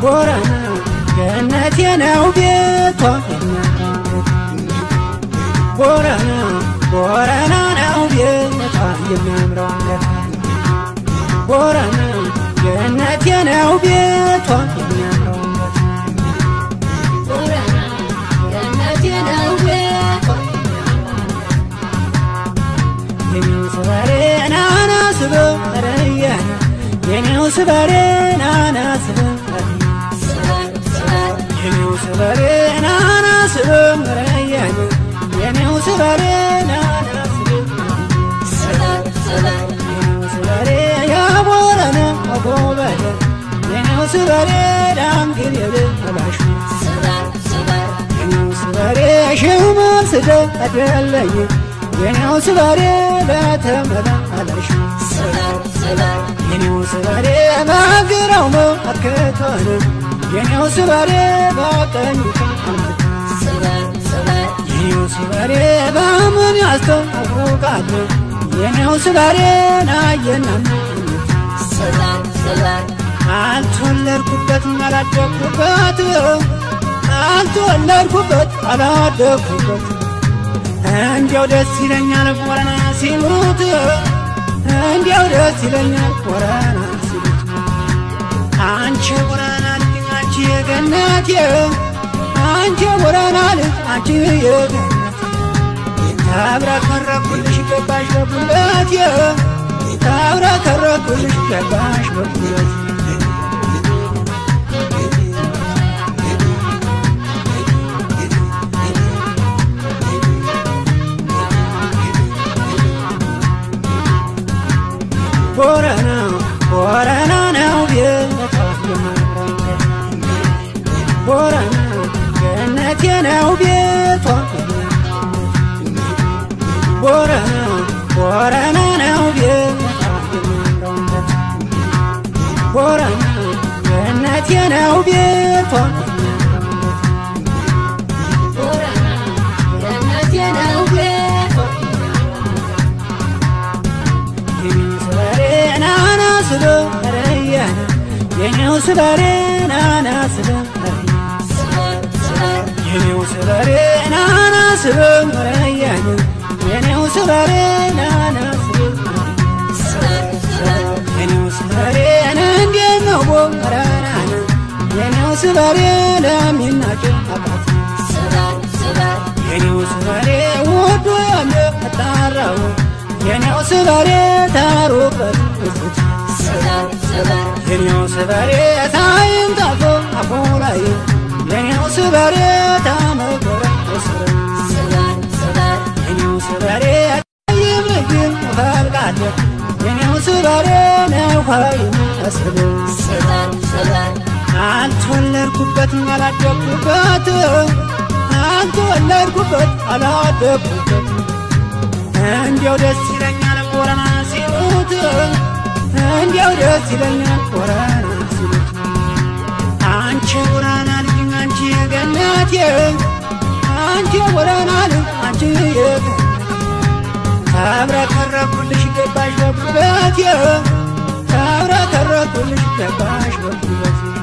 ቦረና ገነቴ ነው ቤቷ ቦረና ቦረና ነው ቤቷ የሚያምረው ቦረና ገነቴ ነው ቤቷ የሚያምረው ቦረና ገነቴ ነው ቤቷ የኔው ስበሬና ናስበረያ የኔው ስበሬና ናስበረያ የኔው ስበሬና ናስበረያ የኔው ስበሬና ናስበረያ ቦረና አጎበለ የኔው ስበሬ ዳንግል የለባሽ የኔው ስበሬ ሽመል ስደለኝ የኔው ስበሬ ለተመላለሽ የኔው ስበሬ ማግራው ማከተነ የኔው ስበሬ ባቀኝ የኔው ስበሬ ባምን ያስተውቃል የኔው ስበሬ ናየናም አልተወለድኩበት አላደኩበት አልተወለድኩበት አላደኩበት እንዲያው ደስ ይለኛል ቦረና ሲሉት እንዲያው ደስ ይለኛል ቦረና ሲሉት አንቺ ቦረና ልጅ አንቺ የገነቴ አንቺ ቦረና ልጅ አንቺ የገነቴ ታብረከረኩልሽ ገባሽ በጉልበቴ ታብረከረኩልሽ ገባሽ በጉልበቴ ቦረና ቦረና ነው ቤቷ ቦረና ገነቴ ነው ቤቷ ቦረና ቦረና ነው ቤቷ ቦረና ገነቴ ነው ቤቷ ቦረና ገነቴ ነው ቤቷ የኔው ስበሬና ናስበረያ የኔው ስበሬና ናስበረያ የኔው ስበሬና ናስበረያ የኔው ስበሬና እንዴት ነው ቦረና የኔው ስበሬ ለሚናቸው አባት የኔው ስበሬ ወዶ ያመጣራው የኔው ስበሬ ታሩበት የኔው ስበሬ ታይንታፎ አፎላይ የኔው ስበሬ ታመገረ የኔው ስበሬ ይምግን ፈልቃለ የኔው ስበሬ ነው ኃይል አስበ አልተወለድኩበት አላደኩበት አልተወለድኩበት አላደኩበት እንዲያው ደስ ይለኛል ቦረና ሲሉት እንዲያው ደስ ይለኛል ቦረና ሲሉት አንቺ ቦረና ልጅ አንቺ የገነቴ አንቺ ቦረና ልጅ አንቺ የገነቴ ታብረከረኩልሽ ገባሽ በጉልበቴ ታብረከረኩልሽ ገባሽ በጉልበቴ